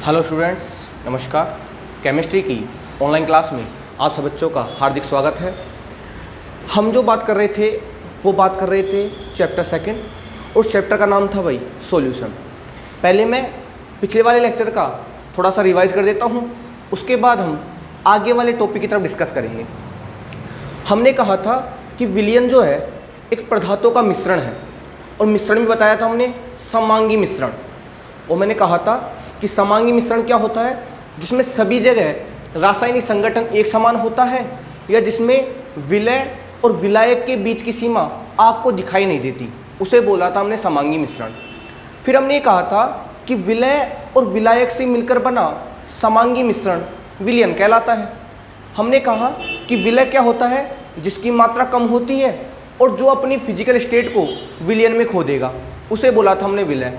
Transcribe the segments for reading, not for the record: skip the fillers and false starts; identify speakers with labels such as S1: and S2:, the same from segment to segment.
S1: Hello students, नमस्कार। Chemistry की online class में आप सब बच्चों का हार्दिक स्वागत है। हम जो बात कर रहे थे वो बात कर रहे थे चैप्टर सेकंड। उस चैप्टर का नाम था भाई सॉल्यूशन। पहले मैं पिछले वाले लेक्चर का थोड़ा सा रिवाइज कर देता हूँ, उसके बाद हम आगे वाले टॉपिक की तरफ डिस्कस करेंगे। हमने कहा था कि विलयन जो है एक पदार्थों का मिश्रण है, और मिश्रण भी बताया था हमने समांगी मिश्रण। और मैंने कहा था कि समांगी मिश्रण क्या होता है, जिसमें सभी जगह रासायनिक संगठन एक समान होता है, या जिसमें विलय और विलायक के बीच की सीमा आपको दिखाई नहीं देती, उसे बोला था हमने समांगी मिश्रण। फिर हमने कहा था कि विलय और विलायक से मिलकर बना समांगी मिश्रण विलयन कहलाता है। हमने कहा कि विलय क्या होता है, जिसकी मात्रा कम होती है और जो अपनी फिजिकल स्टेट को विलयन में खो देगा, उसे बोला था हमने विलय।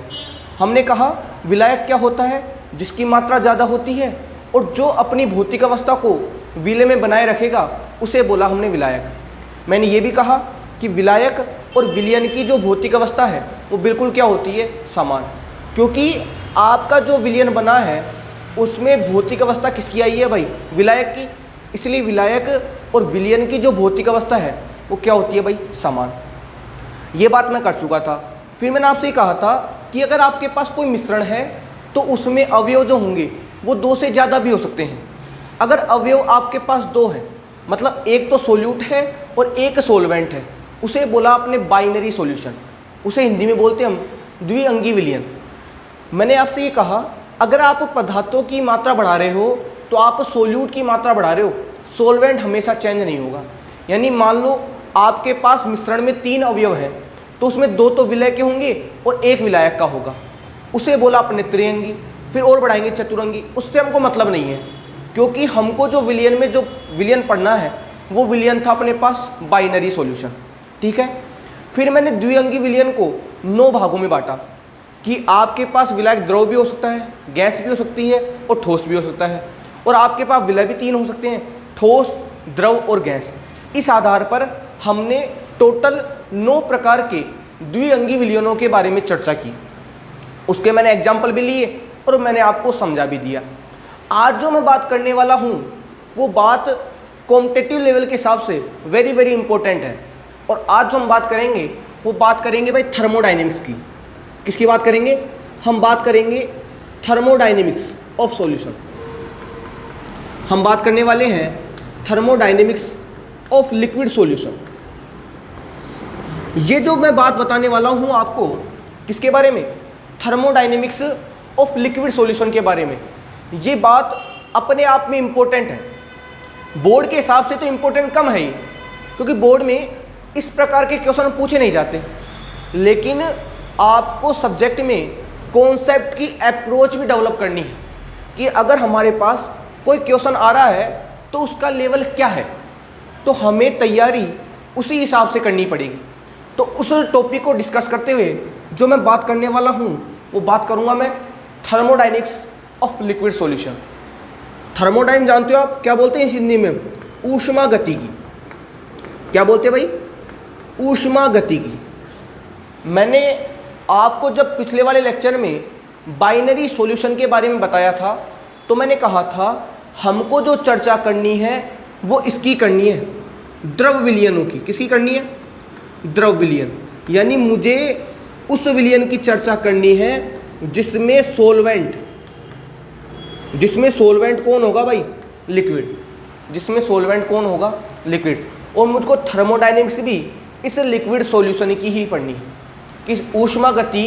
S1: हमने कहा विलायक क्या होता है, जिसकी मात्रा ज़्यादा होती है और जो अपनी भौतिक अवस्था को विलय में बनाए रखेगा, उसे बोला हमने विलायक। मैंने ये भी कहा कि विलायक और विलयन की जो भौतिक अवस्था है वो बिल्कुल क्या होती है, समान। क्योंकि आपका जो विलयन बना है उसमें भौतिक अवस्था किसकी आई है भाई, विलायक की। इसलिए विलायक और विलयन की जो भौतिक अवस्था है वो क्या होती है भाई, समान। ये बात मैं कर चुका था। फिर मैंने आपसे कहा था कि अगर आपके पास कोई मिश्रण है तो उसमें अवयव जो होंगे वो दो से ज़्यादा भी हो सकते हैं। अगर अवयव आपके पास दो है, मतलब एक तो सोल्यूट है और एक सोलवेंट है, उसे बोला आपने बाइनरी सॉल्यूशन। उसे हिंदी में बोलते हैं हम द्विअंगी विलयन। मैंने आपसे ये कहा अगर आप पदार्थों की मात्रा बढ़ा रहे हो तो आप सोल्यूट की मात्रा बढ़ा रहे हो, सोलवेंट हमेशा चेंज नहीं होगा। यानी मान लो आपके पास मिश्रण में 3 अवयव है तो उसमें 2 तो विलय के होंगे और 1 विलायक का होगा, उसे बोला अपने त्रिअंगी। फिर और बढ़ाएंगे चतुरंगी, उससे हमको मतलब नहीं है, क्योंकि हमको जो विलयन में जो विलयन पढ़ना है वो विलयन था अपने पास बाइनरी सॉल्यूशन। ठीक है। फिर मैंने द्विअंगी विलयन को 9 भागों में बांटा कि आपके पास विलायक द्रव भी हो सकता है, गैस भी हो सकती है और ठोस भी हो सकता है, और आपके पास विलय भी 3 हो सकते हैं, ठोस, द्रव और गैस। इस आधार पर हमने टोटल 9 प्रकार के द्विअंगी विलयनों के बारे में चर्चा की। उसके मैंने एग्जाम्पल भी लिए और मैंने आपको समझा भी दिया। आज जो मैं बात करने वाला हूँ वो बात कॉम्पिटिटिव लेवल के हिसाब से वेरी वेरी इंपॉर्टेंट है। और आज जो हम बात करेंगे वो बात करेंगे भाई थर्मोडाइनमिक्स की। किसकी बात करेंगे, हम बात करेंगे थर्मोडाइनमिक्स ऑफ सॉल्यूशन। हम बात करने वाले हैं थर्मोडाइनमिक्स ऑफ लिक्विड सॉल्यूशन। ये जो मैं बात बताने वाला हूँ आपको किसके बारे में, थर्मोडाइनमिक्स ऑफ लिक्विड सॉल्यूशन के बारे में। ये बात अपने आप में इम्पोर्टेंट है। बोर्ड के हिसाब से तो इम्पोर्टेंट कम है ही, क्योंकि बोर्ड में इस प्रकार के क्वेश्चन पूछे नहीं जाते, लेकिन आपको सब्जेक्ट में कॉन्सेप्ट की अप्रोच भी डेवलप करनी है कि अगर हमारे पास कोई क्वेश्चन आ रहा है तो उसका लेवल क्या है, तो हमें तैयारी उसी हिसाब से करनी पड़ेगी। तो उस टॉपिक को डिस्कस करते हुए जो मैं बात करने वाला हूँ वो बात करूँगा मैं थर्मोडाइनमिक्स ऑफ लिक्विड सॉल्यूशन। थर्मोडाइन जानते हो आप क्या बोलते हैं इस हिंदी में, ऊष्मा गतिकी। क्या बोलते हैं भाई, ऊष्मा गतिकी। मैंने आपको जब पिछले वाले लेक्चर में बाइनरी सॉल्यूशन के बारे में बताया था तो मैंने कहा था हमको जो चर्चा करनी है वो इसकी करनी है, द्रव विलयनों की। किसकी करनी है, द्रव विलयन। यानी मुझे उस विलयन की चर्चा करनी है जिसमें सोलवेंट कौन होगा भाई, लिक्विड। जिसमें सोलवेंट कौन होगा, लिक्विड। और मुझको थर्मोडायनेमिक्स भी इस लिक्विड सॉल्यूशन की ही पढ़नी है कि ऊष्मा गति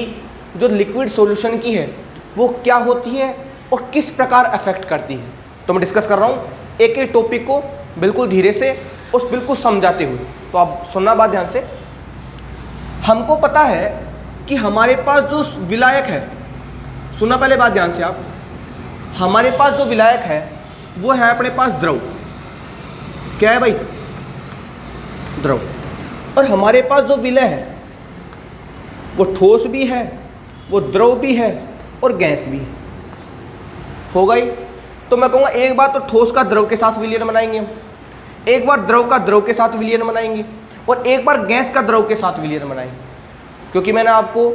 S1: जो लिक्विड सॉल्यूशन की है वो क्या होती है और किस प्रकार अफेक्ट करती है। तो मैं डिस्कस कर रहा हूँ एक एक टॉपिक को बिल्कुल धीरे से उस बिल्कुल समझाते हुए। तो आप सुनना बात ध्यान से। हमको पता है कि हमारे पास जो विलायक है, सुनना पहले बात ध्यान से आप, हमारे पास जो विलायक है वो है अपने पास द्रव। क्या है भाई, द्रव। और हमारे पास जो विलय है वो ठोस भी है, वो द्रव भी है और गैस भी है। हो गई। तो मैं कहूँगा एक बार तो ठोस का द्रव के साथ विलयन बनाएंगे हम, एक बार द्रव का द्रव के साथ विलयन बनाएंगे, और एक बार गैस का द्रव के साथ विलयन बनाएंगे। क्योंकि मैंने आपको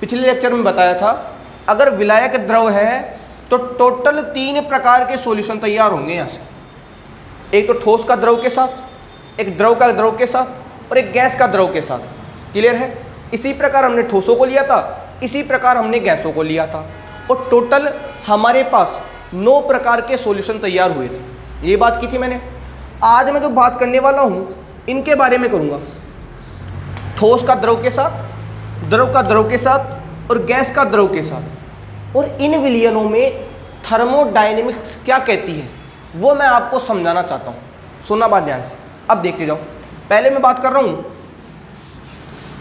S1: पिछले लेक्चर में बताया था अगर विलायक द्रव है तो टोटल 3 प्रकार के सॉल्यूशन तैयार होंगे यहाँ से। एक तो ठोस का द्रव के साथ, एक द्रव का द्रव के साथ और एक गैस का द्रव के साथ। क्लियर है? इसी प्रकार हमने ठोसों को लिया था, इसी प्रकार हमने गैसों को लिया था और टोटल हमारे पास 9 प्रकार के सॉल्यूशन तैयार हुए थे। ये बात की थी मैंने। आज मैं जो बात करने वाला हूँ इनके बारे में करूँगा, ठोस का द्रव के साथ, द्रव का द्रव के साथ और गैस का द्रव के साथ। और इन विलयनों में थर्मोडायनेमिक्स क्या कहती है वो मैं आपको समझाना चाहता हूँ। सुनना बात ध्यान से, अब देखते जाओ। पहले मैं बात कर रहा हूँ,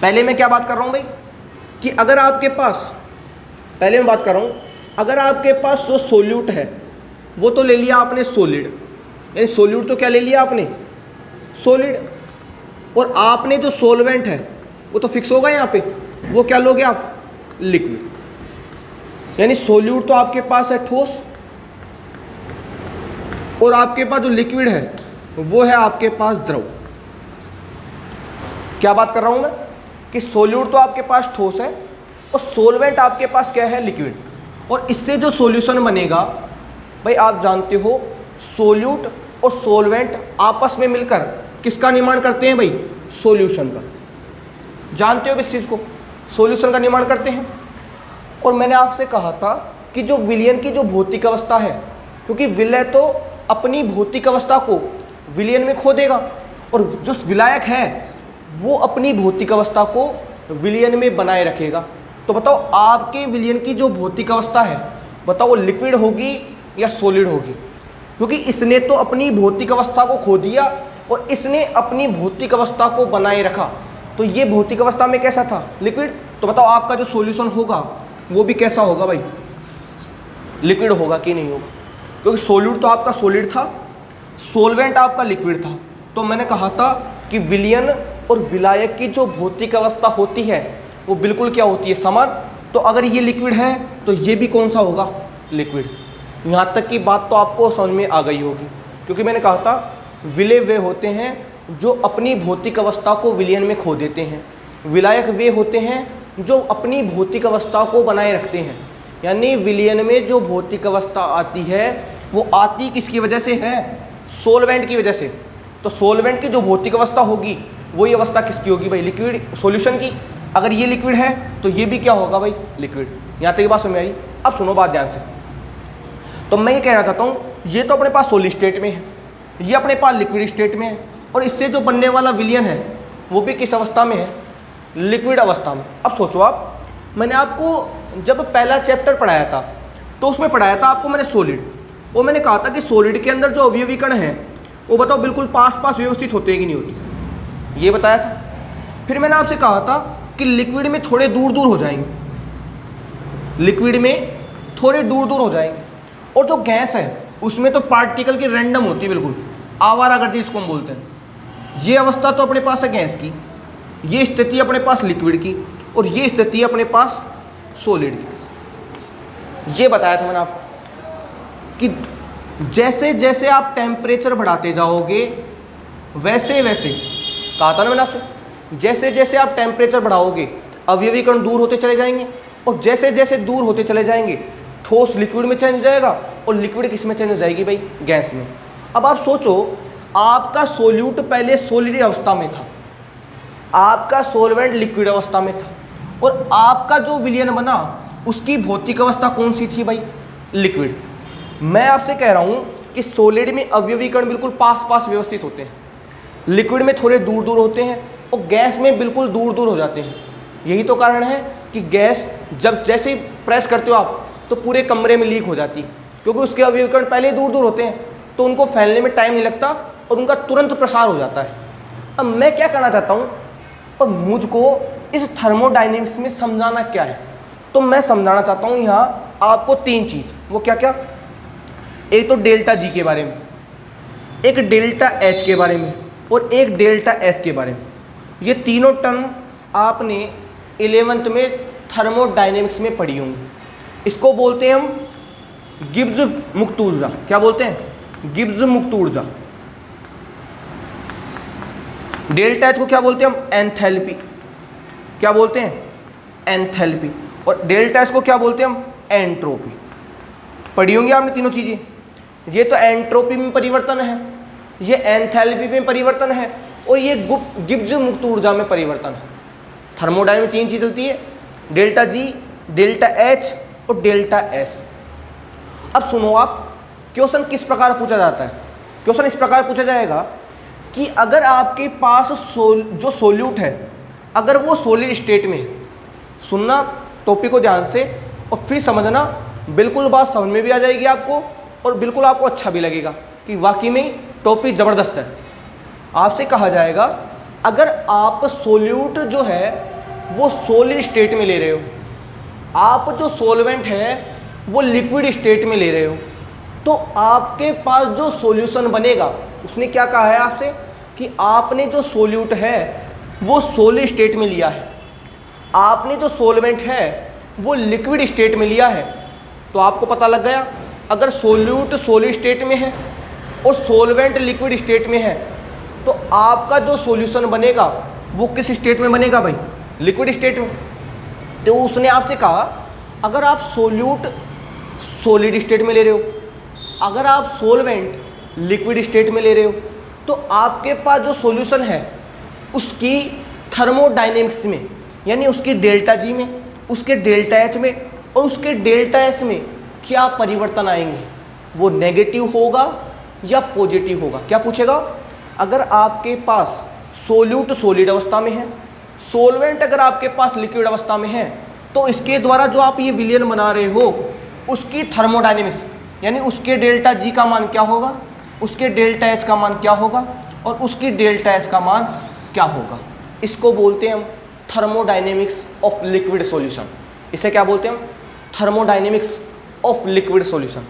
S1: पहले मैं क्या बात कर रहा हूँ भाई, कि अगर आपके पास, पहले मैं बात कर रहा हूँ, अगर आपके पास जो सोल्यूट है वो तो ले लिया आपने सॉलिड, यानी सोल्यूट तो क्या ले लिया आपने, सॉलिड। और आपने जो सॉल्वेंट है वो तो फिक्स होगा यहाँ पे, वो क्या लोगे आप, लिक्विड। यानी सोल्यूट तो आपके पास है ठोस और आपके पास जो लिक्विड है वो है आपके पास द्रव। क्या बात कर रहा हूं मैं, कि सोल्यूट तो आपके पास ठोस है और सोलवेंट आपके पास क्या है, लिक्विड। और इससे जो सॉल्यूशन बनेगा भाई, आप जानते हो सोल्यूट और सोलवेंट आपस में मिलकर किसका निर्माण करते हैं भाई, सॉल्यूशन का। जानते हो इस चीज़ को, सॉल्यूशन का निर्माण करते हैं। और मैंने आपसे कहा था कि जो विलयन की जो भौतिक अवस्था है, क्योंकि विलय तो अपनी भौतिक अवस्था को विलयन में खो देगा और जो विलायक है वो अपनी भौतिक अवस्था को विलयन में बनाए रखेगा। तो बताओ आपके विलयन की जो भौतिक अवस्था है, बताओ वो लिक्विड होगी या सॉलिड होगी, क्योंकि इसने तो अपनी भौतिक अवस्था को खो दिया और इसने अपनी भौतिक अवस्था को बनाए रखा। तो ये भौतिक अवस्था में कैसा था, लिक्विड। तो बताओ आपका जो सॉल्यूशन होगा वो भी कैसा होगा भाई, लिक्विड होगा कि नहीं होगा, क्योंकि सोल्यूट तो आपका सॉलिड था, सोलवेंट आपका लिक्विड था। तो मैंने कहा था कि विलयन और विलायक की जो भौतिक अवस्था होती है वो बिल्कुल क्या होती है, समान। तो अगर ये लिक्विड है तो ये भी कौन सा होगा, लिक्विड। यहाँ तक की बात तो आपको समझ में आ गई होगी, क्योंकि मैंने कहा था विलय वे होते हैं जो अपनी भौतिक अवस्था को विलयन में खो देते हैं, विलायक वे होते हैं जो अपनी भौतिक अवस्था को बनाए रखते हैं। यानी विलयन में जो भौतिक अवस्था आती है वो आती किसकी वजह से है, सोलवेंट की वजह से। तो सोलवेंट की जो भौतिक अवस्था होगी वही अवस्था किसकी होगी भाई, लिक्विड, सॉल्यूशन की। अगर ये लिक्विड है तो ये भी क्या होगा भाई, लिक्विड। यहाँ तक ये बात समझ में आई। अब सुनो बात ध्यान से। तो मैं ये कहना चाहता हूँ, ये तो अपने पास सॉलिड स्टेट में है, ये अपने पास लिक्विड स्टेट में है, और इससे जो बनने वाला विलयन है वो भी किस अवस्था में है, लिक्विड अवस्था में। अब सोचो आप, मैंने आपको जब पहला चैप्टर पढ़ाया था तो उसमें पढ़ाया था आपको मैंने सॉलिड, और मैंने कहा था कि सॉलिड के अंदर जो अवयवी कण हैं वो बताओ बिल्कुल पास पास व्यवस्थित होते हैं कि नहीं होती, ये बताया था। फिर मैंने आपसे कहा था कि लिक्विड में थोड़े दूर दूर हो जाएंगे, लिक्विड में थोड़े दूर दूर हो जाएंगे, और जो गैस है उसमें तो पार्टिकल की रैंडम होती है, बिल्कुल आवारागति इसको हम बोलते हैं। ये अवस्था तो अपने पास है गैस की, ये स्थिति अपने पास लिक्विड की, और ये स्थिति अपने पास सॉलिड की। ये बताया था मैंने आपको कि जैसे जैसे आप टेम्परेचर बढ़ाते जाओगे वैसे वैसे, कहा था ना मैंने आपसे, जैसे जैसे आप टेम्परेचर बढ़ाओगे अवयवी कण दूर होते चले जाएंगे, और जैसे जैसे दूर होते चले जाएंगे ठोस लिक्विड में चेंज हो जाएगा और लिक्विड किस में चेंज हो जाएगी भाई, गैस में। अब आप सोचो, आपका सोल्यूट पहले सॉलिड अवस्था में था, आपका सॉल्वेंट लिक्विड अवस्था में था, और आपका जो विलयन बना उसकी भौतिक अवस्था कौन सी थी भाई, लिक्विड। मैं आपसे कह रहा हूँ कि सॉलिड में अवयवी कण बिल्कुल पास पास व्यवस्थित होते हैं, लिक्विड में थोड़े दूर दूर होते हैं, और गैस में बिल्कुल दूर दूर हो जाते हैं। यही तो कारण है कि गैस जब जैसे ही प्रेस करते हो आप तो पूरे कमरे में लीक हो जाती है, क्योंकि उसके अवयवी कण पहले ही दूर दूर होते हैं, तो उनको फैलने में टाइम नहीं लगता और उनका तुरंत प्रसार हो जाता है। अब मैं क्या कहना चाहता हूँ, और मुझको इस थर्मोडायनेमिक्स में समझाना क्या है, तो मैं समझाना चाहता हूँ यहाँ आपको 3 चीज़। वो क्या क्या, एक तो डेल्टा जी के बारे में, एक डेल्टा एच के बारे में, और एक डेल्टा एस के बारे में। ये तीनों टर्म आपने 11th में थर्मोडायनेमिक्स में पढ़ी होंगी। इसको बोलते हैं हम गिब्स मुक्त ऊर्जा। क्या बोलते हैं, गिब्स मुक्त ऊर्जा। डेल्टा एच को क्या बोलते हैं हम, एंथैल्पी। क्या बोलते हैं, एंथैल्पी। और डेल्टा एस को क्या बोलते हैं हम, एंट्रोपी। पढ़ी होंगी आपने तीनों चीज़ें। ये तो एंट्रोपी में परिवर्तन है, ये एंथैल्पी में परिवर्तन है, और ये गिब्स मुक्त ऊर्जा में परिवर्तन है। थर्मोडायनामिक्स में 3 चीज़ चलती है, डेल्टा जी, डेल्टा एच और डेल्टा एस। अब सुनो आप, क्वेश्चन किस प्रकार पूछा जाता है। क्वेश्चन इस प्रकार पूछा जाएगा कि अगर आपके पास जो सोल्यूट है अगर वो सॉलिड स्टेट में है, सुनना टॉपिक को ध्यान से और फिर समझना, बिल्कुल बात समझ में भी आ जाएगी आपको और बिल्कुल आपको अच्छा भी लगेगा कि वाकई में टॉपिक ज़बरदस्त है। आपसे कहा जाएगा अगर आप सोल्यूट जो है वो सॉलिड स्टेट में ले रहे हो, आप जो सॉल्वेंट है वो लिक्विड स्टेट में ले रहे हो, तो आपके पास जो सॉल्यूशन बनेगा, उसने क्या कहा है आपसे कि आपने जो सोल्यूट है वो सॉलिड स्टेट में लिया है, आपने जो सॉल्वेंट है वो लिक्विड स्टेट में लिया है। तो आपको पता लग गया अगर सोल्यूट सॉलिड स्टेट में है और सॉल्वेंट लिक्विड स्टेट में है तो आपका जो सॉल्यूशन बनेगा वो किस स्टेट में बनेगा भाई, लिक्विड स्टेट में। तो उसने आपसे कहा अगर आप सोल्यूट सॉलिड स्टेट में ले रहे हो, अगर आप सॉल्वेंट लिक्विड स्टेट में ले रहे हो, तो आपके पास जो सॉल्यूशन है उसकी थर्मोडायनेमिक्स में, यानी उसकी डेल्टा जी में, उसके डेल्टा एच में और उसके डेल्टा एस में क्या परिवर्तन आएंगे, वो नेगेटिव होगा या पॉजिटिव होगा। क्या पूछेगा, अगर आपके पास सोल्यूट सॉलिड अवस्था में है, सॉल्वेंट अगर आपके पास लिक्विड अवस्था में है, तो इसके द्वारा जो आप ये विलयन बना रहे हो उसकी थर्मोडायनेमिक्स, यानी उसके डेल्टा जी का मान क्या होगा, उसके डेल्टा एच का मान क्या होगा और उसकी डेल्टा एस का मान क्या होगा। इसको बोलते हैं हम थर्मोडायनेमिक्स ऑफ लिक्विड सॉल्यूशन। इसे क्या बोलते हैं हम, थर्मोडायनेमिक्स ऑफ लिक्विड सॉल्यूशन।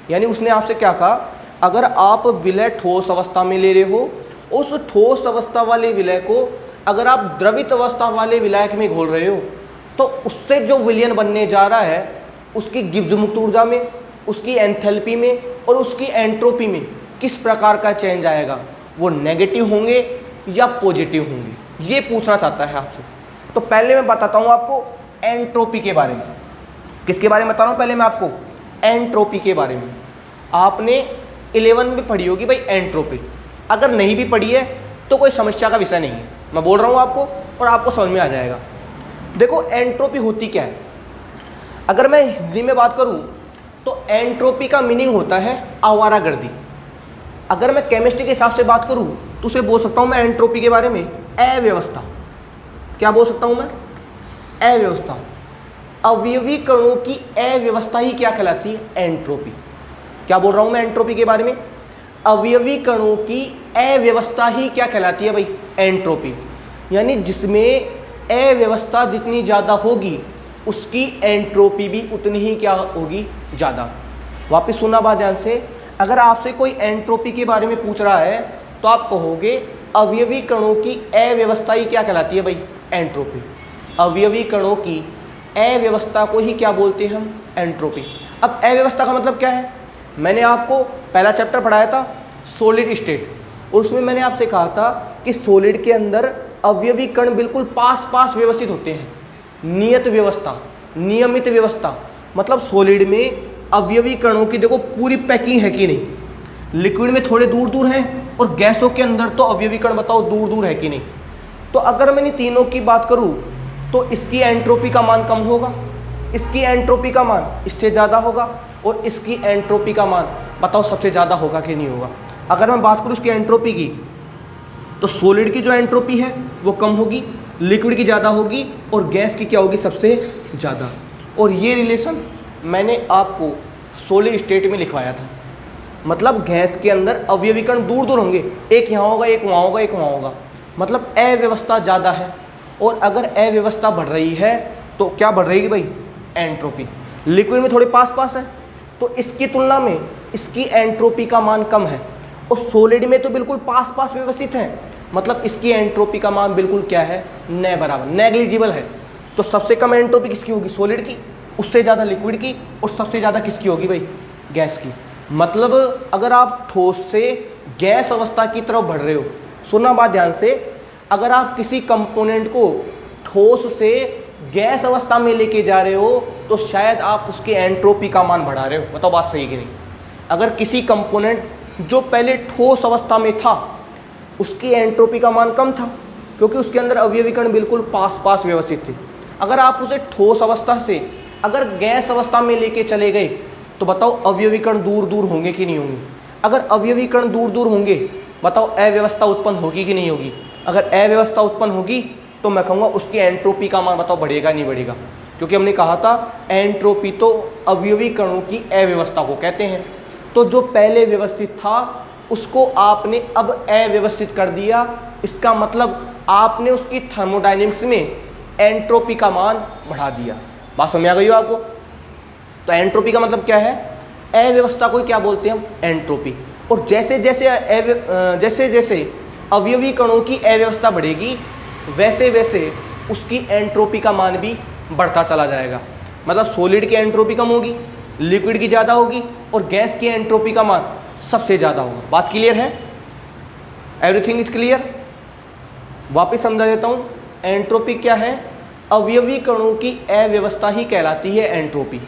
S1: यानी उसने आपसे क्या कहा, अगर आप विलय ठोस अवस्था में ले रहे हो, उस ठोस अवस्था वाले विलय को अगर आप द्रवित अवस्था वाले विलायक में घोल रहे हो, तो उससे जो विलयन बनने जा रहा है उसकी गिब्स मुक्त ऊर्जा में, उसकी एंथैल्पी में और उसकी एंट्रोपी में किस प्रकार का चेंज आएगा, वो नेगेटिव होंगे या पॉजिटिव होंगे, ये पूछना चाहता है आपसे। तो पहले मैं बताता हूँ आपको एंट्रोपी के बारे में। किसके बारे में बता रहा हूँ, पहले मैं आपको एंट्रोपी के बारे में। आपने 11 में पढ़ी होगी भाई एंट्रोपी, अगर नहीं भी पढ़ी है तो कोई समस्या का विषय नहीं है, मैं बोल रहा हूँ आपको और आपको समझ में आ जाएगा। देखो एंट्रोपी होती क्या है, अगर मैं हिंदी में बात करूँ तो एंट्रोपी का मीनिंग होता है आवारागर्दी। अगर मैं केमिस्ट्री के हिसाब से बात करूँ तो उसे बोल सकता हूँ मैं एंट्रोपी के बारे में अव्यवस्था। क्या बोल सकता हूँ मैं, अव्यवस्था। अवयवी कणों की अव्यवस्था ही क्या कहलाती है, एंट्रोपी। क्या बोल रहा हूँ मैं एंट्रोपी के बारे में, अवयवी कणों की अव्यवस्था ही क्या कहलाती है भाई, एंट्रोपी। यानी जिसमें अव्यवस्था जितनी ज़्यादा होगी उसकी एंट्रोपी भी उतनी ही क्या होगी, ज़्यादा। वापस सुनना बात ध्यान से, अगर आपसे कोई एंट्रोपी के बारे में पूछ रहा है तो आप कहोगे अवयवी कणों की अव्यवस्था ही क्या कहलाती है भाई, एंट्रोपी। अवयवी कणों की अव्यवस्था को ही क्या बोलते हैं हम, एंट्रोपी। अब अव्यवस्था का मतलब क्या है, मैंने आपको पहला चैप्टर पढ़ाया था सॉलिड स्टेट, और उसमें मैंने आपसे कहा था कि सॉलिड के अंदर अवयवी कण बिल्कुल पास पास व्यवस्थित होते हैं, नियत व्यवस्था, नियमित व्यवस्था। मतलब सॉलिड में अवयवी कणों की देखो पूरी पैकिंग है कि नहीं, लिक्विड में थोड़े दूर दूर हैं और गैसों के अंदर तो अवयवी कण बताओ दूर दूर है कि नहीं। तो अगर मैं इन तीनों की बात करूं तो इसकी एंट्रोपी का मान कम होगा, इसकी एंट्रोपी का मान इससे ज़्यादा होगा और इसकी एंट्रोपी का मान बताओ सबसे ज़्यादा होगा कि नहीं होगा। अगर मैं बात करूँ इसकी एंट्रोपी की तो सॉलिड की जो एंट्रोपी है वो कम होगी, लिक्विड की ज़्यादा होगी और गैस की क्या होगी, सबसे ज़्यादा। और ये रिलेशन मैंने आपको सॉलिड स्टेट में लिखवाया था। मतलब गैस के अंदर अवयवी कण दूर दूर होंगे, एक यहाँ होगा, एक वहाँ होगा, एक वहाँ होगा। मतलब अव्यवस्था ज़्यादा है, और अगर अव्यवस्था बढ़ रही है तो क्या बढ़ रही है भाई, एंट्रोपी। लिक्विड में थोड़े पास पास है तो इसकी तुलना में इसकी एंट्रोपी का मान कम है, और सॉलिड में तो बिल्कुल पास पास व्यवस्थित है, मतलब इसकी एंट्रोपी का मान बिल्कुल क्या है, न बराबर, नेग्लिजिबल है। तो सबसे कम एंट्रोपी किसकी होगी, सॉलिड की, उससे ज़्यादा लिक्विड की, और सबसे ज़्यादा किसकी होगी भाई, गैस की। मतलब अगर आप ठोस से गैस अवस्था की तरफ बढ़ रहे हो, सुनना बात ध्यान से, अगर आप किसी कंपोनेंट को ठोस से गैस अवस्था में लेके जा रहे हो तो शायद आप उसके एंट्रोपी का मान बढ़ा रहे हो। बताओ बात सही कि नहीं? अगर किसी कंपोनेंट जो पहले ठोस अवस्था में था उसकी एंट्रोपी का मान कम था क्योंकि उसके अंदर अवयवीकरण बिल्कुल पास पास व्यवस्थित थे। अगर आप उसे ठोस अवस्था से अगर गैस अवस्था में लेके चले गए तो बताओ अवयवीकरण दूर दूर होंगे कि नहीं होंगे? अगर अवयवीकरण दूर दूर होंगे बताओ अव्यवस्था उत्पन्न होगी कि नहीं होगी? अगर अव्यवस्था उत्पन्न होगी तो मैं कहूँगा उसकी एंट्रोपी का मान बताओ बढ़ेगा नहीं बढ़ेगा? क्योंकि हमने कहा था एंट्रोपी तो अवयवी कणों की अव्यवस्था को कहते हैं। तो जो पहले व्यवस्थित था उसको आपने अब अव्यवस्थित कर दिया, इसका मतलब आपने उसकी थर्मोडायनेमिक्स में एंट्रोपी का मान बढ़ा दिया। बात समझ आ गई हो आपको? तो एंट्रोपी का मतलब क्या है? अव्यवस्था को क्या बोलते हैं हम? एंट्रोपी। और जैसे जैसे अवयवी कणों की अव्यवस्था बढ़ेगी वैसे वैसे उसकी एंट्रोपी का मान भी बढ़ता चला जाएगा। मतलब सॉलिड की एंट्रोपी कम होगी, लिक्विड की ज़्यादा होगी और गैस की एंट्रोपी का मान सबसे ज़्यादा होगा। बात क्लियर है? Everything is clear? वापस समझा देता हूँ। एंट्रोपी क्या है? अवयवी कणों की अव्यवस्था ही कहलाती है एंट्रोपी।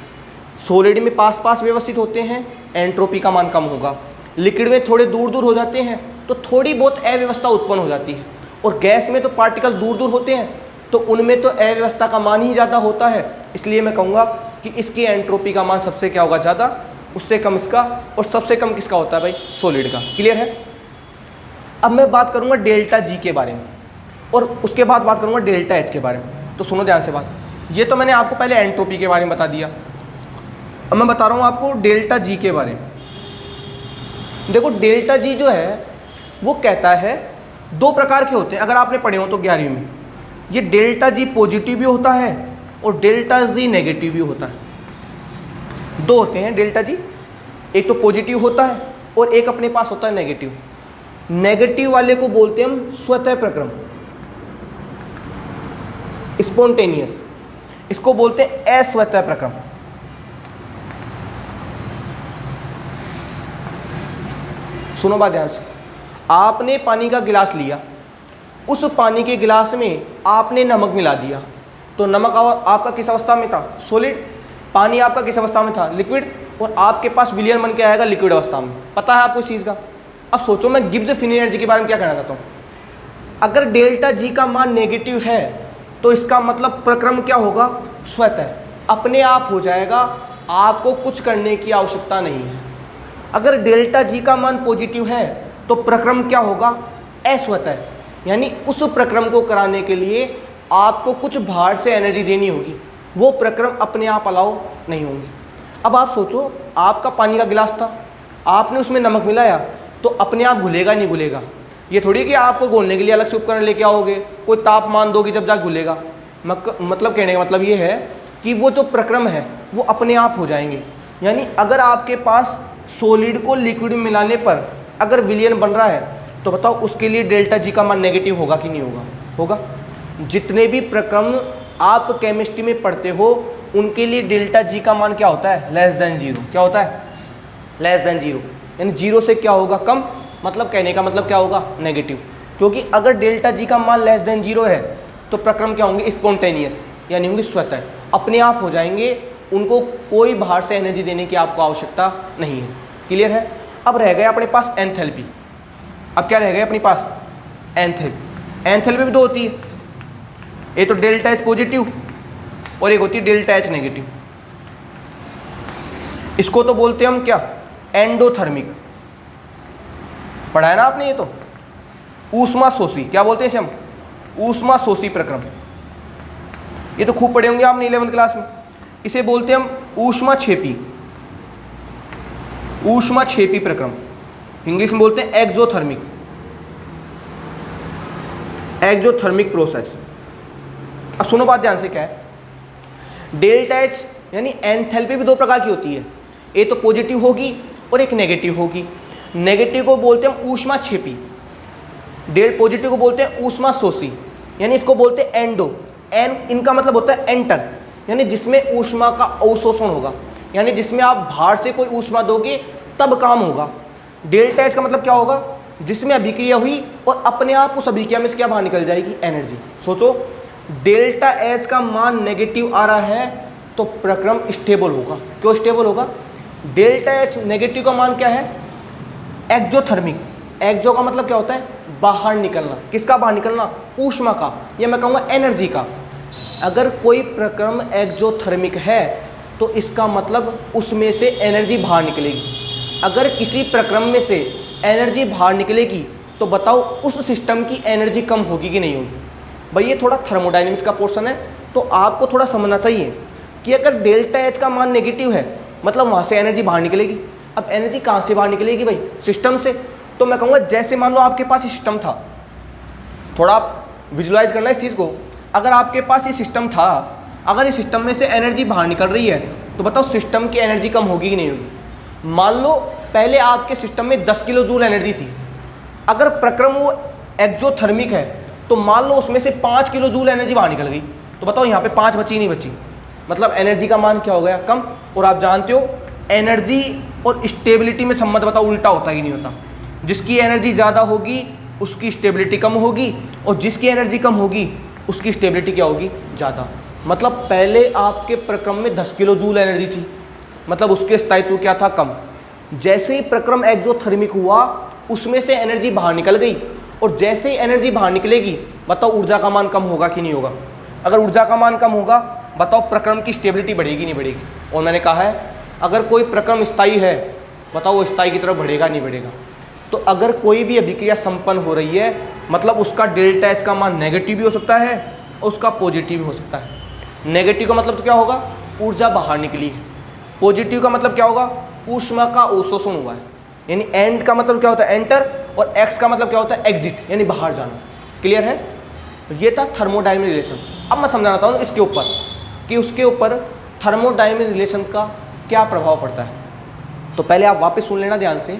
S1: सॉलिड में पास पास व्यवस्थित होते हैं, एंट्रोपी का मान कम होगा। लिक्विड में थोड़े दूर दूर हो जाते हैं तो थोड़ी बहुत अव्यवस्था उत्पन्न हो जाती है। और गैस में तो पार्टिकल दूर दूर होते हैं तो उनमें तो अव्यवस्था का मान ही ज़्यादा होता है। इसलिए मैं कहूँगा कि इसकी एंट्रोपी का मान सबसे क्या होगा? ज़्यादा, उससे कम इसका, और सबसे कम किसका होता है भाई? सॉलिड का। क्लियर है? अब मैं बात करूँगा डेल्टा जी के बारे में और उसके बाद बात करूँगा डेल्टा एच के बारे में। तो सुनो ध्यान से बात। ये तो मैंने आपको पहले एंट्रोपी के बारे में बता दिया, अब मैं बता रहा हूँ आपको डेल्टा जी के बारे में। देखो डेल्टा जी जो है वो कहता है दो प्रकार के होते हैं, अगर आपने पढ़े हो तो 11वीं में। ये डेल्टा जी पॉजिटिव भी होता है और डेल्टा जी नेगेटिव भी होता है। दो होते हैं डेल्टा जी, एक तो पॉजिटिव होता है और एक अपने पास होता है नेगेटिव। नेगेटिव वाले को बोलते हैं हम स्वतः प्रक्रम, स्पॉन्टेनियस। इसको बोलते हैं अस्वतः प्रक्रम। सुनो बात ध्यान से। आपने पानी का गिलास लिया, उस पानी के गिलास में आपने नमक मिला दिया, तो नमक आपका किस अवस्था में था? सॉलिड। पानी आपका किस अवस्था में था? लिक्विड। और आपके पास विलयन बन के आएगा लिक्विड अवस्था में। पता है आपको इस चीज़ का? अब सोचो मैं गिब्स फ्री एनर्जी के बारे में क्या कहना चाहता हूँ। अगर डेल्टा जी का मान नेगेटिव है तो इसका मतलब प्रक्रम क्या होगा? स्वतः, अपने आप हो जाएगा, आपको कुछ करने की आवश्यकता नहीं है। अगर डेल्टा जी का मान पॉजिटिव है तो प्रक्रम क्या होगा? अस्वतः, यानी उस प्रक्रम को कराने के लिए आपको कुछ बाहर से एनर्जी देनी होगी, वो प्रक्रम अपने आप अलाउ नहीं होंगे। अब आप सोचो आपका पानी का गिलास था, आपने उसमें नमक मिलाया तो अपने आप घुलेगा नहीं घुलेगा? ये थोड़ी कि आपको घोलने के लिए अलग से उपकरण लेके आओगे, कोई तापमान दोगे जब जा घुलेगा। मतलब कहने का मतलब ये है कि वो जो प्रक्रम है वो अपने आप हो जाएंगे। यानी अगर आपके पास सॉलिड को लिक्विड में मिलाने पर अगर विलयन बन रहा है तो बताओ उसके लिए डेल्टा जी का मान नेगेटिव होगा कि नहीं होगा? होगा। जितने भी प्रक्रम आप केमिस्ट्री में पढ़ते हो उनके लिए डेल्टा जी का मान क्या होता है? Less than zero. क्या होता है? Less than zero. यानी जीरो से क्या होगा? कम। मतलब कहने का मतलब क्या होगा? नेगेटिव। क्योंकि अगर डेल्टा जी का मान लेस देन जीरो है तो प्रक्रम क्या होंगे? स्पॉन्टेनियस, यानी होंगे स्वतः, अपने आप हो जाएंगे, उनको कोई बाहर से एनर्जी देने की आपको आवश्यकता नहीं है। क्लियर है? अब रह गया अपने पास एंथैल्पी। अब क्या रह गया अपने पास? एंथैल्पी। एंथैल्पी भी दो होती है, एक तो डेल्टा एच पॉजिटिव और एक होती है डेल्टा एच नेगेटिव। इसको तो बोलते हैं हम क्या? एंडोथर्मिक। पढ़ा है ना आपने ये तो? ऊष्मा शोषी, क्या बोलते हैं इसे हम? ऊष्मा शोषी प्रक्रम। ये तो खूब पढ़े होंगे आपने 11वीं क्लास में। इसे बोलते हैं हम ऊष्मा क्षेपी, ऊष्मा क्षेपी प्रक्रम। इंग्लिश में बोलते हैं एक्सोथर्मिक, एक्सोथर्मिक प्रोसेस। अब सुनो बात ध्यान से, क्या है? डेल्टा एच यानी एंथैल्पी भी दो प्रकार की होती है, एक तो पॉजिटिव होगी और एक नेगेटिव होगी। नेगेटिव को बोलते हैं ऊष्मा क्षेपी, पॉजिटिव को बोलते हैं ऊष्मा शोषी, यानी इसको बोलते हैं एंडो। इनका मतलब होता है एंटर, यानी जिसमें ऊष्मा का अवशोषण होगा, यानी जिसमें आप बाहर से कोई ऊष्मा दोगे तब काम होगा। डेल्टा एच का मतलब क्या होगा? जिसमें अभिक्रिया हुई और अपने आप उस अभिक्रिया में से क्या बाहर निकल जाएगी? एनर्जी। सोचो डेल्टा एच का मान नेगेटिव आ रहा है तो प्रक्रम स्टेबल होगा। क्यों स्टेबल होगा? डेल्टा एच नेगेटिव का मान क्या है? एक्जोथर्मिक। एक्जो का मतलब क्या होता है? बाहर निकलना। किसका बाहर निकलना? ऊष्मा का, या मैं कहूँगा एनर्जी का। अगर कोई प्रक्रम एक्जोथर्मिक है तो इसका मतलब उसमें से एनर्जी बाहर निकलेगी। अगर किसी प्रक्रम में से एनर्जी बाहर निकलेगी तो बताओ उस सिस्टम की एनर्जी कम होगी कि नहीं होगी? भाई ये थोड़ा थर्मोडायनेमिक्स का पोर्शन है, तो आपको थोड़ा समझना चाहिए कि अगर डेल्टा एच का मान नेगेटिव है मतलब वहाँ से एनर्जी बाहर निकलेगी। अब एनर्जी कहाँ से बाहर निकलेगी भाई? सिस्टम से। तो मैं कहूँगा जैसे मान लो आपके पास ये सिस्टम था, थोड़ा आप विजुलाइज करना इस चीज़ को। अगर आपके पास ये सिस्टम था, अगर इस सिस्टम में से एनर्जी बाहर निकल रही है तो बताओ सिस्टम की एनर्जी कम होगी कि नहीं होगी? मान लो पहले आपके सिस्टम में 10 किलो जूल एनर्जी थी, अगर प्रक्रम वो एक्जोथर्मिक है तो मान लो उसमें से 5 किलो जूल एनर्जी बाहर निकल गई, तो बताओ यहाँ पे 5 बची नहीं बची, मतलब एनर्जी का मान क्या हो गया? कम। और आप जानते हो एनर्जी और स्टेबिलिटी में संबंध बताओ उल्टा होता ही नहीं होता। जिसकी एनर्जी ज़्यादा होगी उसकी स्टेबिलिटी कम होगी, और जिसकी एनर्जी कम होगी उसकी स्टेबिलिटी क्या होगी? ज़्यादा। मतलब पहले आपके प्रक्रम में 10 किलो जूल एनर्जी थी, मतलब उसके स्थायित्व क्या था? कम। जैसे ही प्रक्रम एक्जोथर्मिक हुआ उसमें से एनर्जी बाहर निकल गई, और जैसे ही एनर्जी बाहर निकलेगी बताओ ऊर्जा का मान कम होगा कि नहीं होगा? अगर ऊर्जा का मान कम होगा बताओ प्रक्रम की स्टेबिलिटी बढ़ेगी नहीं बढ़ेगी? और मैंने कहा है अगर कोई प्रक्रम स्थायी है बताओ वो स्थायी की तरफ बढ़ेगा नहीं बढ़ेगा? तो अगर कोई भी अभिक्रिया संपन्न हो रही है मतलब उसका डेल्टा एच का मान नेगेटिव भी हो सकता है और उसका पॉजिटिव भी हो सकता है। नेगेटिव का मतलब तो क्या होगा? ऊर्जा बाहर निकली है। पॉजिटिव का मतलब क्या होगा? ऊष्मा का अवशोषण हुआ है। यानी एंड का मतलब क्या होता है? एंटर, और एक्स का मतलब क्या होता है? एग्जिट, यानी बाहर जाना। क्लियर है? ये था थर्मोडायनेमिक रिलेशन। अब मैं समझाना चाहता हूँ इसके ऊपर कि उसके ऊपर थर्मोडायनेमिक रिलेशन का क्या प्रभाव पड़ता है। तो पहले आप वापस सुन लेना ध्यान से।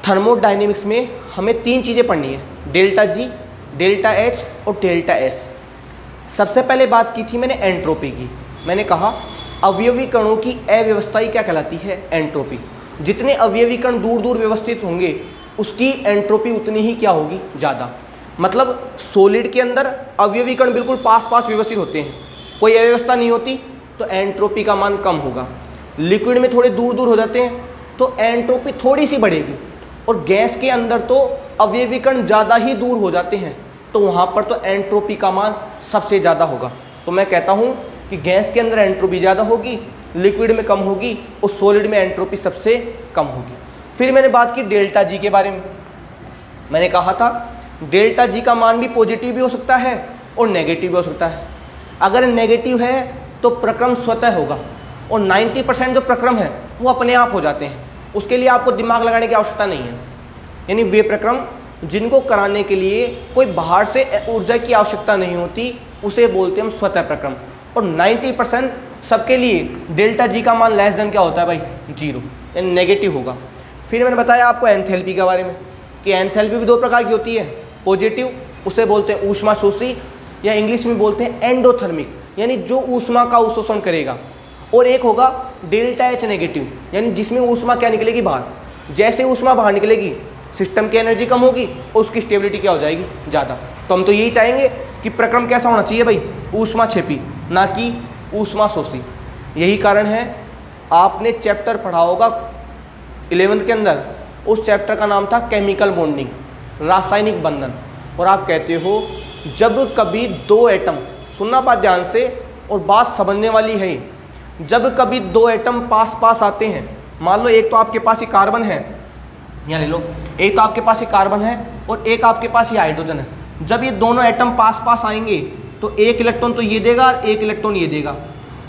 S1: थर्मोडायनेमिक्स में हमें 3 चीज़ें पढ़नी है, डेल्टा जी, डेल्टा एच और डेल्टा एस। सबसे पहले बात की थी मैंने एंट्रोपी की। मैंने कहा अवयवी कणों की अव्यवस्था क्या कहलाती है? एंट्रोपी। जितने अवयवी कण दूर दूर व्यवस्थित होंगे उसकी एंट्रोपी उतनी ही क्या होगी? ज़्यादा। मतलब सॉलिड के अंदर अवयवी कण बिल्कुल पास पास व्यवस्थित होते हैं, कोई अव्यवस्था नहीं होती तो एंट्रोपी का मान कम होगा। लिक्विड में थोड़े दूर दूर हो जाते हैं तो एंट्रोपी थोड़ी सी बढ़ेगी, और गैस के अंदर तो अवयवी कण ज़्यादा ही दूर हो जाते हैं तो वहाँ पर तो एंट्रोपी का मान सबसे ज़्यादा होगा। तो मैं कहता हूँ कि गैस के अंदर एंट्रोपी ज़्यादा होगी, लिक्विड में कम होगी, और सॉलिड में एंट्रोपी सबसे कम होगी। फिर मैंने बात की डेल्टा जी के बारे में। मैंने कहा था डेल्टा जी का मान भी पॉजिटिव भी हो सकता है और नेगेटिव भी हो सकता है। अगर नेगेटिव है तो प्रक्रम स्वतः होगा, और 90% जो प्रक्रम है वो अपने आप हो जाते हैं, उसके लिए आपको दिमाग लगाने की आवश्यकता नहीं है। यानी वे प्रक्रम जिनको कराने के लिए कोई बाहर से ऊर्जा की आवश्यकता नहीं होती उसे बोलते हैं हम स्वतः प्रक्रम। और 90% सबके लिए डेल्टा जी का मान लेस देन क्या होता है भाई? 0, यानी नेगेटिव होगा। फिर मैंने बताया आपको एंथैल्पी के बारे में कि एंथैल्पी भी 2 प्रकार की होती है। पॉजिटिव उसे बोलते हैं ऊष्मा शोषी, या इंग्लिश में बोलते हैं एंडोथर्मिक, यानी जो ऊष्मा का अवशोषण करेगा। और एक होगा डेल्टा एच नेगेटिव, यानी जिसमें ऊष्मा क्या निकलेगी? बाहर। जैसे ऊष्मा बाहर निकलेगी सिस्टम की एनर्जी कम होगी और उसकी स्टेबिलिटी क्या हो जाएगी? ज़्यादा। तो हम तो यही चाहेंगे कि प्रक्रम कैसा होना चाहिए भाई? ऊष्मा क्षेपी, ना कि ऊष्मा शोषी। यही कारण है आपने चैप्टर पढ़ा होगा 11th के अंदर, उस चैप्टर का नाम था केमिकल बॉन्डिंग, रासायनिक बंधन। और आप कहते हो जब कभी 2 एटम, सुनना बात ध्यान से और बात समझने वाली है, जब कभी 2 एटम पास पास आते हैं, मान लो एक तो आपके पास ये कार्बन है, यहाँ ले लो, एक तो आपके पास ये कार्बन है और एक आपके पास ये हाइड्रोजन है। जब ये दोनों एटम पास पास आएंगे तो 1 इलेक्ट्रॉन तो ये देगा और 1 इलेक्ट्रॉन ये देगा,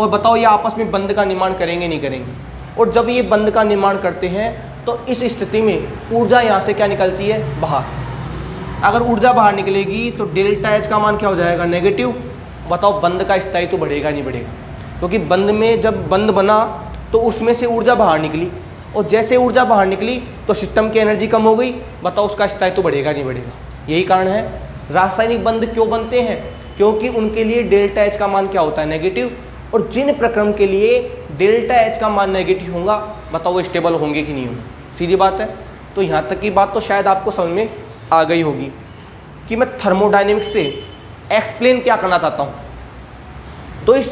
S1: और बताओ ये आपस में बंध का निर्माण करेंगे नहीं करेंगे? और जब ये बंध का निर्माण करते हैं तो इस स्थिति में ऊर्जा यहाँ से क्या निकलती है? बाहर। अगर ऊर्जा बाहर निकलेगी तो डेल्टा एच का मान क्या हो जाएगा? नेगेटिव। बताओ बंध का स्थायित्व तो बढ़ेगा नहीं बढ़ेगा? क्योंकि बंध में जब बंध बना तो उसमें से ऊर्जा बाहर निकली, और जैसे ऊर्जा बाहर निकली तो सिस्टम की एनर्जी कम हो गई, बताओ उसका स्थायित्व तो बढ़ेगा नहीं बढ़ेगा? यही कारण है रासायनिक बंध क्यों बनते हैं, क्योंकि उनके लिए डेल्टा एच का मान क्या होता है? नेगेटिव। और जिन प्रक्रम के लिए डेल्टा एच का मान नेगेटिव होगा, बताओ वो स्टेबल होंगे कि नहीं होंगे? सीधी बात है। तो यहाँ तक की बात तो शायद आपको समझ में आ गई होगी कि मैं थर्मोडायनेमिक्स से एक्सप्लेन क्या करना चाहता हूँ। तो इस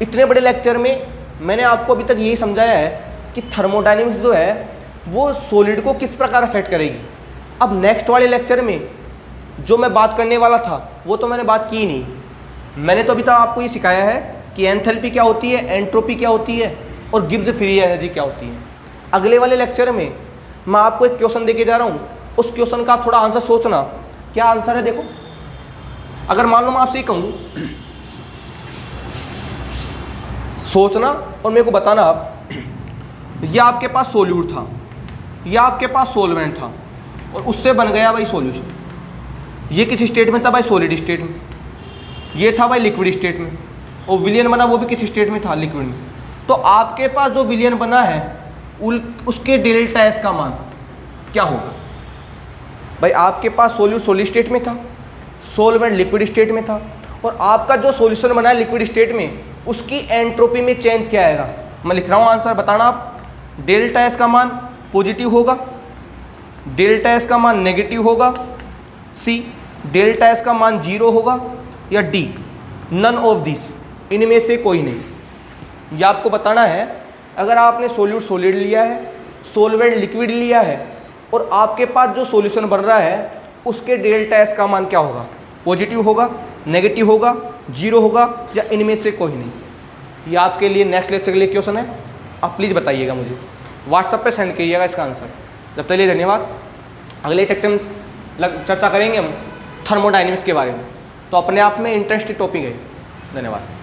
S1: इतने बड़े लेक्चर में मैंने आपको अभी तक यही समझाया है कि थर्मोडायनेमिक्स जो है वो सॉलिड को किस प्रकार अफेक्ट करेगी। अब नेक्स्ट वाले लेक्चर में जो मैं बात करने वाला था वो तो मैंने बात की नहीं। मैंने तो अभी तक आपको ये सिखाया है कि एंथैल्पी क्या होती है, एंट्रोपी क्या होती है और गिब्स फ्री एनर्जी क्या होती है। अगले वाले लेक्चर में मैं आपको एक क्वेश्चन देके जा रहा हूँ, उस क्वेश्चन का आप थोड़ा आंसर सोचना। क्या आंसर है देखो, अगर मान लो मैं आपसे ये कहूँ, सोचना और मेरे को बताना आप, ये आपके पास सोल्यूट था, ये आपके पास सोलवेंट था और उससे बन गया भाई सॉल्यूशन। ये किस स्टेट में था भाई? सॉलिड स्टेट में। ये था भाई लिक्विड स्टेट में, और विलियन बना वो भी किस स्टेट में था? लिक्विड में। तो आपके पास जो विलियन बना है उसके डेल्टा एस का मान क्या होगा भाई? आपके पास सोल्यूट सॉलिड स्टेट में था, सोलवेंट लिक्विड स्टेट में था, और आपका जो सॉल्यूशन बना है लिक्विड स्टेट में उसकी एंट्रोपी में चेंज क्या आएगा? मैं लिख रहा हूँ आंसर, बताना आप। डेल्टा एस का मान पॉजिटिव होगा, डेल्टा एस का मान नेगेटिव होगा, सी डेल्टा एस का मान 0 होगा, या डी नन ऑफ दिस, इनमें से कोई नहीं। यह आपको बताना है। अगर आपने सोल्यूट सॉलिड लिया है, सोलवेंट लिक्विड लिया है और आपके पास जो सॉल्यूशन बन रहा है उसके डेल्टा एस का मान क्या होगा? पॉजिटिव होगा, नेगेटिव होगा, 0 होगा, या इनमें से कोई नहीं। ये आपके लिए नेक्स्ट लेक्चर के लिए क्वेश्चन है, आप प्लीज़ बताइएगा मुझे, व्हाट्सएप पे सेंड कीजिएगा इसका आंसर। जब तक लिए धन्यवाद। अगले लेक्चर में चर्चा करेंगे हम थर्मोडायनेमिक्स के बारे में, तो अपने आप में इंटरेस्टिंग टॉपिक है। धन्यवाद।